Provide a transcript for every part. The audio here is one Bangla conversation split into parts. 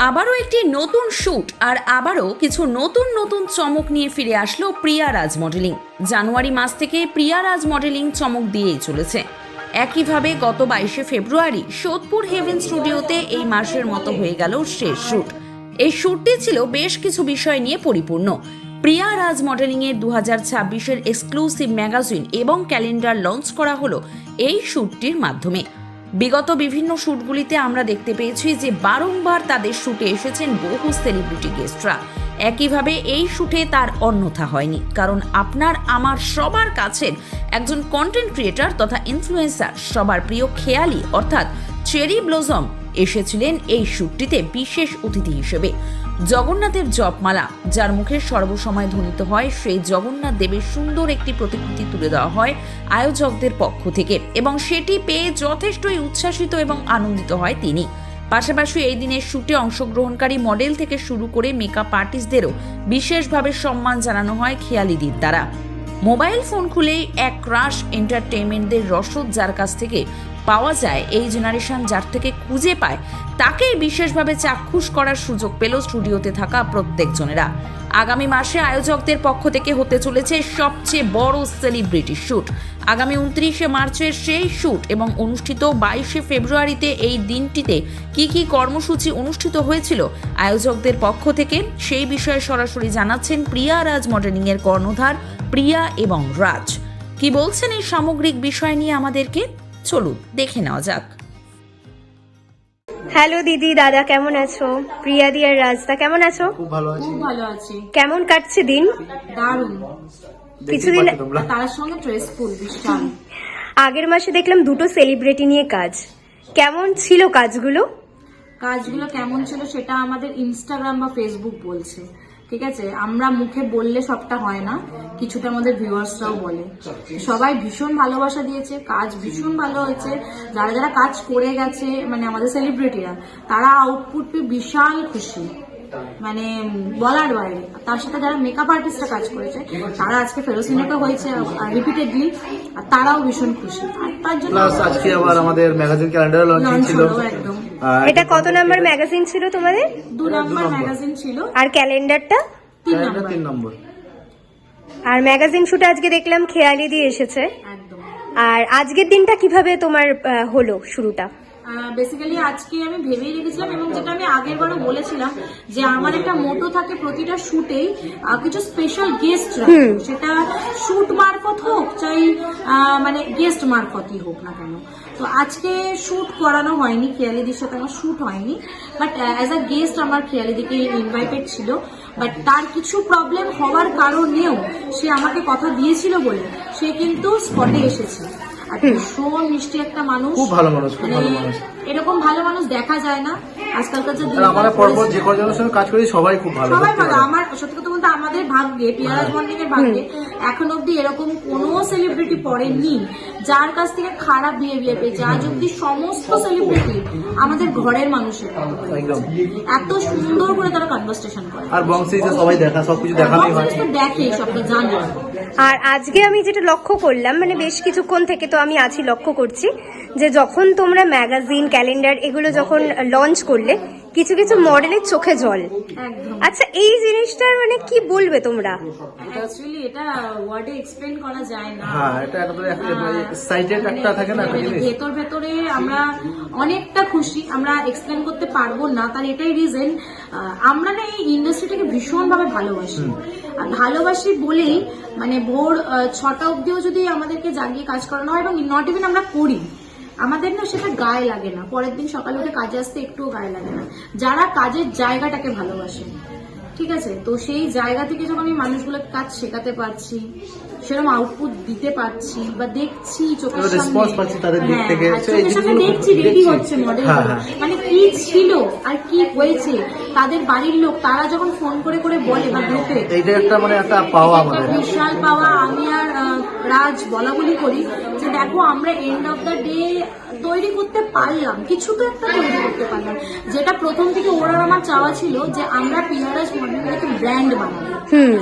আবারও একটি নতুন শ্যুট আর আবারও কিছু নতুন নতুন চমক নিয়ে ফিরে আসলো প্রিয়া রাজ মডেলিং। জানুয়ারি মাস থেকে প্রিয়া রাজ মডেলিং চমক দিয়েই চলেছে। একইভাবে গত 22শে ফেব্রুয়ারি সোদপুর হেভেন স্টুডিওতে এই মাসের মতো হয়ে গেল শেষ শ্যুট। এই শ্যুটটি ছিল বেশ কিছু বিষয় নিয়ে পরিপূর্ণ। প্রিয়া রাজ মডেলিং এর 2026-এর এক্সক্লুসিভ ম্যাগাজিন এবং ক্যালেন্ডার লঞ্চ করা হলো এই শ্যুটটির মাধ্যমে। বিগত বিভিন্ন শ্যুটগুলিতে আমরা দেখতে পেয়েছি যে বারংবার তাদের শ্যুটে এসেছেন বহু সেলিব্রিটি গেস্টরা। একইভাবে এই শ্যুটে তার অন্যথা হয়নি, কারণ আপনার আমার সবার কাছের একজন কন্টেন্ট ক্রিয়েটর তথা ইনফ্লুয়েন্সার, সবার প্রিয় খেয়ালি অর্থাৎ চেরি ব্লসম এসেছিলেন এই শ্যুটটিতে বিশেষ অতিথি হিসেবে। জগন্নাথের জপমালা, যার মুখে সর্বসময় ধ্বনিত হয়, সেই জগন্নাথ দেবের সুন্দর একটি প্রতিকৃতি তুলে দেওয়া হয় আয়োজকদের পক্ষ থেকে এবং সেটি পেয়ে যথেষ্টই উচ্ছ্বাসিত এবং আনন্দিত হয় তিনি। পাশাপাশি এই দিনের শ্যুটে অংশগ্রহণকারী মডেল থেকে শুরু করে মেকআপ আর্টিস্টদেরও বিশেষভাবে সম্মান জানানো হয় খেয়ালিদের দ্বারা। মোবাইল ফোন খুলেই এক ক্রাশ এন্টারটেইনমেন্টদের রসদ যার কাছ থেকে পাওয়া যায়, এই জেনারেশন যার থেকে খুঁজে পায় তাকেই বিশেষভাবে চাক্ষুষ করার সুযোগ পেল স্টুডিওতে থাকা প্রত্যেকজনেরা। আগামী মাসে আয়োজকদের পক্ষ থেকে হতে চলেছে সবচেয়ে বড় সেলিব্রিটি শ্যুট। আগামী 29শে মার্চের সেই শ্যুট এবং অনুষ্ঠিত 22শে ফেব্রুয়ারিতে এই দিনটিতে কি কি কর্মসূচি অনুষ্ঠিত হয়েছিল আয়োজকদের পক্ষ থেকে, সেই বিষয়ে সরাসরি জানাচ্ছেন প্রিয়া রাজ মডেলিং এর কর্ণধার প্রিয়া এবং রাজ। কি বলছেন এই সামগ্রিক বিষয় নিয়ে আমাদেরকে, চলুন দেখে নেওয়া যাক। হ্যালো দিদি, দাদা কেমন আছো? প্রিয়া দি আর রাজদা কেমন আছো? খুব ভালো আছি। কেমন কাটছে দিন? দারুণ। কিছুদিন তার সঙ্গে স্ট্রেসফুল বিশাল। আগের মাসে দেখলাম দুটো সেলিব্রিটি নিয়ে কাজ, কেমন ছিল কাজগুলো কেমন ছিল সেটা আমাদের ইনস্টাগ্রাম বা ফেসবুক বলছে, ঠিক আছে? আমরা মুখে বললে সবটা হয় না, কিছুটা আমাদের ভিউয়ার্সরাও বলে। সবাই ভীষণ ভালোবাসা দিয়েছে, কাজ ভীষণ ভালো হয়েছে। যারা যারা কাজ করে গেছে, মানে আমাদের সেলিব্রিটিরা, তারা আউটপুট পেয়ে বিশাল খুশি, মানে বলার বাইরে। তার সাথে যারা মেকআপ আর্টিস্টরা কাজ করেছে তারা আজকে ফেলোসিনেটও হয়েছে রিপিটেডলি, আর তারাও ভীষণ খুশি। আর তার জন্য আজকে আবার আমাদের ম্যাগাজিন ক্যালেন্ডার লঞ্চিং ছিল। একদম। এটা কত নাম্বার ম্যাগাজিন ছিল তোমাদের? 2 নাম্বার ম্যাগাজিন ছিল। আর ক্যালেন্ডারটা 3 নম্বর। আর ম্যাগাজিন শুটে আজকে দেখলাম খেয়ালি দিয়ে এসেছে। একদম। আর আজকের দিনটা কিভাবে তোমার হলো শুরুটা? বেসিক্যালি আজকে আমি ভেবেই রেখেছিলাম, এবং যেটা আমি আগের বারও বলেছিলাম যে আমার একটা মোটো থাকে প্রতিটা শুটেই কিছু স্পেশাল গেস্ট রাখবো, সেটা শুট মারফত হোক চাই মানে গেস্ট মারফতই হোক না কেন। তো আজকে শুট করানো হয়নি, খেয়ালিদির সাথে আমার শুট হয়নি, বাট অ্যাজ আ গেস্ট আমার খেয়ালিদিকে ইনভাইটেড ছিল। বাট তার কিছু প্রবলেম হওয়ার কারণেও সে আমাকে কথা দিয়েছিল বলে সে কিন্তু স্পটে এসেছে। আর ভীষণ মিষ্টি একটা মানুষ, খুব ভালো মানুষ, খুব ভালো মানুষ। এরকম ভালো মানুষ দেখা যায় না আজকালকার যে দিন। আমরা পরপর যে কজনের সঙ্গে কাজ করি সবাই খুব ভালো, সবাই ভালো। আমার সত্যি কথা বলতে আমাদের ভাগ্যে, প্রিয়া রাজ মডেলিং এর ভাগ্যে এখন অব্দি এরকম কোনো সেলিব্রিটি পড়েননি যার কাছ থেকে খারাপ বিহেভিয়ার পেয়েছে। আজ অব্দি সমস্ত সেলিব্রিটি আমাদের ঘরের মানুষের একদম এত সুন্দর করে তারা কনভারসেশন করে। আর বংশে সবাই দেখা, সবকিছু দেখানোই হয়, দেখে সবটা জানে। আর আজকে আমি যেটা লক্ষ্য করলাম, মানে বেশ কিছুক্ষণ থেকে তো আমি আছি লক্ষ্য করছি যে যখন তোমরা ম্যাগাজিন ক্যালেন্ডার এগুলো যখন লঞ্চ করলে কিছু কিছু মডেলের চোখে জল। একদম। আচ্ছা, এই জিনিসটার মানে কি বলবে তোমরা? অ্যাকচুয়ালি এটা ওয়ার্ডে এক্সপ্লেন করা যায় না। হ্যাঁ, এটা একদম এক্সাইটেড একটা থাকে না জিনিস। ভেতরে আমরা অনেকটা খুশি, আমরা এক্সপ্লেন করতে পারবো না। তার এটাই রিজন, আমরা না এই ইন্ডাস্ট্রিটাকে ভীষণ ভাবে ভালোবাসি। আর ভালোবাসি বলেই মানে ভোর 6টা অব্দিও যদি আমাদেরকে জাগিয়ে কাজ করানো হয়, এবং নট ইভেন আমরা করি, আমাদের না সেটা গায়ে লাগে না। পরের দিন সকালে উঠে কাজে আসতে একটুও গায়ে লাগে না, যারা কাজের জায়গাটাকে ভালোবাসে, ঠিক আছে? তো সেই জায়গা থেকে যখন আমি মানুষগুলোকে কাজ শেখাতে পারছি, সেরকম আউটপুট দিতে পারছি বা দেখছি চোখের সামনে, দেখছি রেডি হচ্ছে মডেল, মানে কি ছিল আর কি হয়েছে, তাদের বাড়ির লোক তারা যখন ফোন করে করে বলে বা গ্রুপে, এইটা একটা মানে একটা পাওয়া, আমাদের বিশাল পাওয়া। আমি আর রাজ বলা বলি করি যে দেখো আমরা এন্ড অফ দ্য ডে তৈরি করতে পারলাম, কিছু তো একটা তৈরি করতে পারলাম, যেটা প্রথম থেকে ওরা আমার চাওয়া ছিল যে আমরা পিয়ারাজ মডেলটাকে ব্র্যান্ড বানাবো।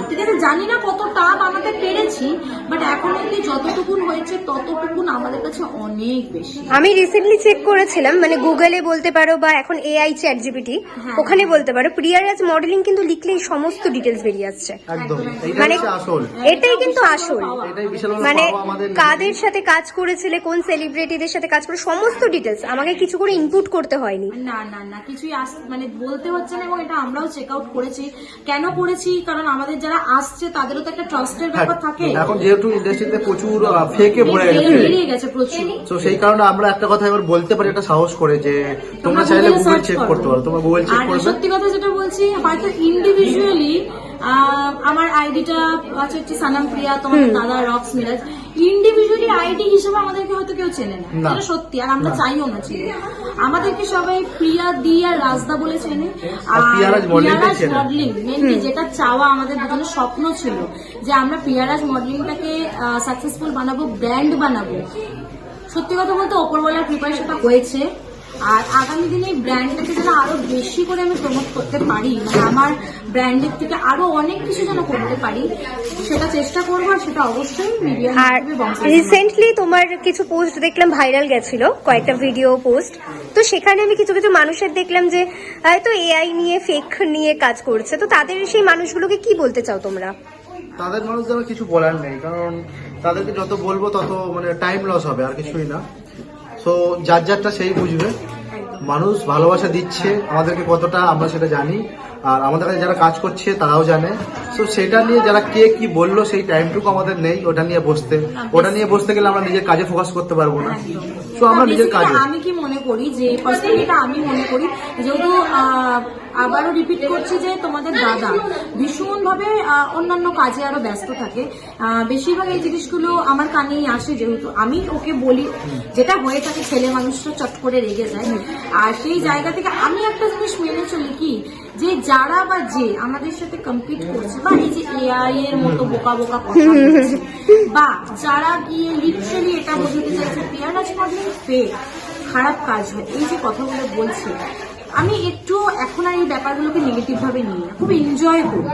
ঠিক আছে, জানি না কতটা বানাতে পেরেছি, বাট এখন অব্দি যতটুকুন হয়েছে ততটুকুন আমাদের কাছে অনেক বেশি। আমি রিসেন্টলি চেক করেছিলাম, মানে গুগলে বলতে পারো বা এখন এআই চ্যাট জিপিটি, ওখানে বলতে পারো প্রিয়ারাজ মডেলিং কিন্তু লিখলেই সমস্ত ডিটেলস বেরিয়ে আসছে। একদম মানে এইটাই আসল, এটাই কিন্তু আসল, এটাই বিশাল বড় মানে পাওয়া আমাদের। কাদের সাথে কাজ করেছিলে, কোন সেলিব্রিটিদের সাথে কাজ করে, সমস্ত ডিটেলস আমাকে কিছু করে ইনপুট করতে হয়নি। না না না, কিছুই মানে বলতে হচ্ছে না, এবং এটা আমরাও চেক আউট করেছি। কেন করেছি? কারণ আমাদের যারা আসছে তাদেরও তো একটা ট্রাস্টের ব্যাপার থাকে। এখন যেহেতু ইন্ডাস্ট্রিতে প্রচুর ফেকে ভরে গেছে, বেরিয়ে গেছে প্রচুর, তো সেই কারণে আমরা একটা কথা এবার বলতে পারি, একটা সাহস করে, যে তোমরা চাইলে গুগল চেক করতে পারো, তোমরা গুগল চেক আর করবে। সত্যি কথা যেটা বলছি, হয়তো ইন্ডিভিজুয়ালি আমার আইডিটা আছে হচ্ছে সানাম প্রিয়া, তোমার দাদা রক্স মিরাজ, ইন্ডিভিজুয়ালি আইডি হিসেবে আমাদেরকে হয়তো কেউ চেনে না, না। এটা সত্যি, আর আমরা চাইও না চিনি। আমাদেরকে সবাই প্রিয়া দি আর রাজদা বলে চেনে, আর পিয়ারাজ মডেলিংটাই চেনে। মডেলিং মেনলি যেটা চাওয়া আমাদের দুজনের স্বপ্ন ছিল, যে আমরা পিয়ারাজ মডেলিংটাকে সাকসেসফুল বানাবো, ব্র্যান্ড বানাবো। সত্যি কথা বলতে ওপরওয়ালার প্রিপারেশনটা হয়েছে, আর আগামী দিনে এই ব্র্যান্ডটাকে যেন আরো বেশি করে আমি প্রমোট করতে পারি, মানে আমার ব্র্যান্ডের থেকে আরো অনেক কিছু যেন করতে পারি, সেটা চেষ্টা করবো, আর সেটা অবশ্যই মিডিয়া আর রিসেন্টলি তোমার কিছু পোস্ট দেখলাম ভাইরাল গেছিল, কয়েকটা ভিডিও পোস্ট, তো সেখানে আমি কিছু কিছু মানুষের দেখলাম যে হয়তো এআই নিয়ে ফেক নিয়ে কাজ করছে, তো তাদের সেই মানুষগুলোকে কি বলতে চাও তোমরা? তাদের মানুষদের কিছু বলার নেই, কারণ তাদেরকে যত বলবো তত মানে টাইম লস হবে, আর কিছুই না। সো যার যারটা সেই বুঝবে। মানুষ ভালোবাসা দিচ্ছে আমাদেরকে কতটা, আমরা সেটা জানি, আর আমাদের কাছে যারা কাজ করছে তারাও জানে। সো সেটা নিয়ে যারা কে কি বললো সেই টাইমটুকু আমাদের নেই ওটা নিয়ে বসতে গেলে আমরা নিজের কাজে ফোকাস করতে পারবো না। সো আমরা নিজের কাজে, আমি কি মনে করি যে পার্সোনালি আমি মনে করি, যেহেতু আবারও রিপিট করছি যে তোমাদের দাদা ভীষণ ভাবে অন্যান্য কাজে আরো ব্যস্ত থাকে, বেশিরভাগ এই জিনিসগুলো আমার কানেই আসে, যেহেতু আমি ওকে বলি, যেটা হয়ে থাকে ছেলে মানুষরা চট করে রেগে যায়, আর সেই জায়গা থেকে আমি একটা জিনিস মেনে চলি কি, যে যারা বা যে আমাদের সাথে কম্পিট করছে, বা এই যে এআই এর মতো বোকা বোকা কথা বলছে, বা যারা গিয়ে লিটারালি এটা বোঝাতে চাইছে পিয়ারাজ মডেলিং ফেক, খারাপ কাজ হয়, এই যে কথাগুলো বলছে, আমি একটু এখন আর এই ব্যাপারগুলোকে নেগেটিভ ভাবে নিই না, খুব এনজয় করি।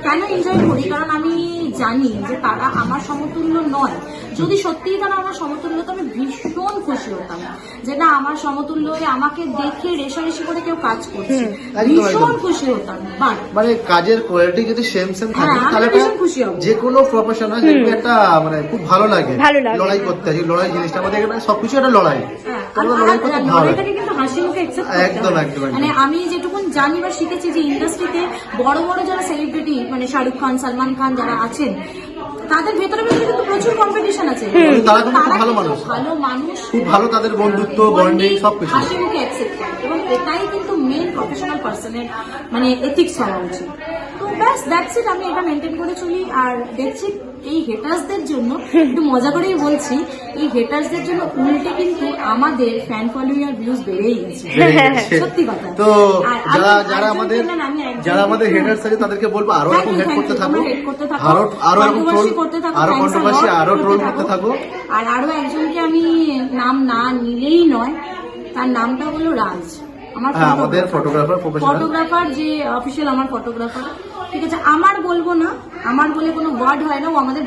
কেন এনজয় করি? কারণ আমি জানি যে তারা আমার সমতুল্য নয়। যদি সত্যিই তারা আমার সমতুল্য হতো আমি ভীষণ খুশি হতাম, যে না আমার সমতুল্য হয়ে আমাকে দেখে রেশারেশি করে কেউ কাজ করছে, ভীষণ খুশি হতাম। বাট মানে কাজের কোয়ালিটি যদি সেম থাকে তাহলে যে কোনো প্রফেশনাল একটা মানে খুব ভালো লাগে লড়াই করতে, লড়াই জিনিসটা আমাদের এখানে সবকিছু একটা লড়াই, লড়াইটাকে কিন্তু হাসি মুখে একদম একদম। মানে আমি যেটুকুন জানি বা শিখেছি যে ইন্ডাস্ট্রিতে বড় বড় যারা সেলিব্রিটি, মানে শাহরুখ খান, সালমান খান যারা আছেন, তাদের ভেতরে কিন্তু প্রচুর কম্পিটিশন আছে, তারা কিন্তু ভালো মানুষ, খুব ভালো, তাদের বন্ধুত্ব বন্ডিং সবকিছু হাসি মুখে অ্যাকসেপ্ট করে, এবং এটাই কিন্তু মেন প্রফেশনাল পার্সনের মানে এথিক্স হওয়া উচিত। তো ব্যাস দ্যাটস ইট, আমি এটা মেনটেন করে চলি। আর দেখছি এই হেটার্সদের জন্য, একটু মজা করেই বলছি, এই হেটার্সদের জন্য উল্টে কিন্তু আমাদের ফ্যান ফলোয়িং আর ভিউজ বেড়েই গেছে, সত্যি কথা। তো যারা আমাদের হেটার্স আছে তাদেরকে বলবো আরো এরকম হেড করতে থাকো, আরো এরকম ট্রোল, আরো কন্ট্রোভার্সি, আরো ট্রোল করতে থাকো। আর আরো একজনকে আমি নাম না নিলেই নয়, তার নামটা হলো রাজ, আমার আমাদের ফটোগ্রাফার, যে অফিসিয়াল আমার ফটোগ্রাফার, ঠিক আছে, আমার বলবো না, আমার বলে কোনো ওয়ার্ড হয় না, ও আমাদের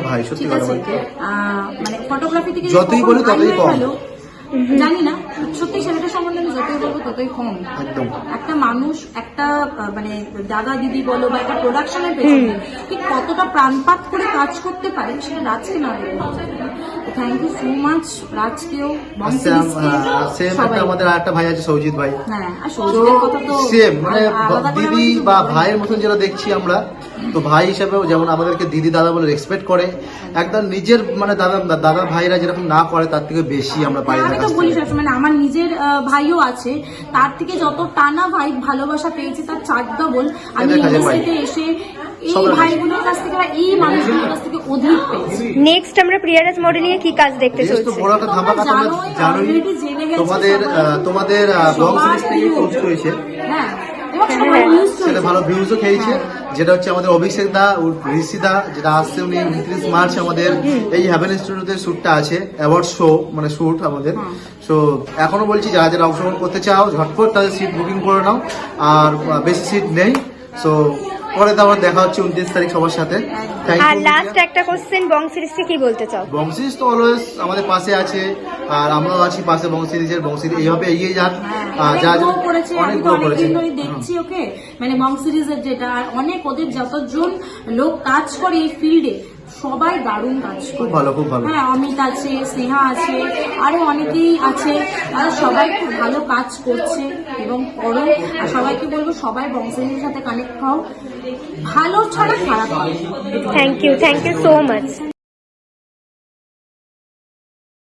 ভাই, সত্যি কথা বলতে মানে ফটোগ্রাফি থেকে যতই বলি ততই কম, জানি না, সত্যি ছেলেটার সম্বন্ধে আমি যতই বলবো ততই কম। একদম একটা মানুষ, একটা মানে দাদা দিদি বলো বা একটা প্রোডাকশনের পেছনে ঠিক কতটা প্রাণপাত করে কাজ করতে পারে, সেটা রাজকে না দেখে। থ্যাংক ইউ সো মাচ রাজকেও, আমাদের আরেকটা ভাই আছে সৌজিৎ ভাই, হ্যাঁ, আর সৌজিতের কথা তো সেম, মানে দিদি বা ভাইয়ের মতন যেটা দেখছি আমরা, তো ভাই হিসেবেও যেমন আমাদেরকে দিদি দাদা বলে রেসপেক্ট করে, একদম নিজের মানে দাদা ভাইরা যেরকম না করে তার থেকে বেশি আমরা পাই। আমি তো বলি সবসময়, মানে আমার নিজের ভাইও আছে, তার থেকে যত টানা ভাই ভালোবাসা পেয়েছি তার 4 ডবল আমি ইন্ডাস্ট্রিতে এসে এই ভাইগুলোর কাছ থেকে, এই মানুষগুলোর কাছ থেকে অধিক পেয়েছি। নেক্সট আমরা প্রিয়ারাজ মডেলিং এ কি কাজ দেখতে চলছে? বড় একটা ধামাকা, তোমরা জানোই, তোমাদের ব্লগ সিরিজ থেকে পোস্ট হয়েছে, হ্যাঁ, এবং হ্যাঁ। views সেটা চলছে। ভালো ভিউজও খেয়েছে। যেটা হচ্ছে আমাদের অভিষেক দা, ঋষি দা, যেটা আসছে উনি 29 মার্চ আমাদের এই হ্যাভেন স্টুডিওতে শ্যুটটা আছে, অ্যাওয়ার্ড শো মানে শ্যুট আমাদের। সো এখনো বলছি যারা যারা অংশগ্রহণ করতে চাও ঝটপট তাদের সিট বুকিং করে নাও, আর বেশি সিট নেই। সো পরে তো আমার দেখা হচ্ছে 29 তারিখ সবার সাথে। থ্যাংক আর ইউ। লাস্ট একটা কোশ্চেন, বং সিরিজকে কি বলতে চাও? বংশীজ তো অলওয়েজ আমাদের পাশে আছে, আর আমরাও আছি পাশে বংশীজের। বংশীজ এইভাবে এগিয়ে যাক, অনেক যা grow করেছে, অনেক আমি তো গ্রো করেছে। অনেকদিন ধরে দেখছি ওকে, মানে মং সিরিজের যেটা, আর অনেক ওদের যতজন লোক কাজ করে এই ফিল্ডে সবাই দারুণ কাজ খুব করে। ভালো, খুব ভালো। হ্যাঁ, অমিত আছে, স্নেহা আছে, আরো অনেকেই আছে, তারা সবাই খুব ভালো কাজ করছে এবং করো। আর সবাইকে বলবো সবাই বংশীদের সাথে কানেক্ট হও, ভালো ছাড়া খারাপ হবে। Thank you so much.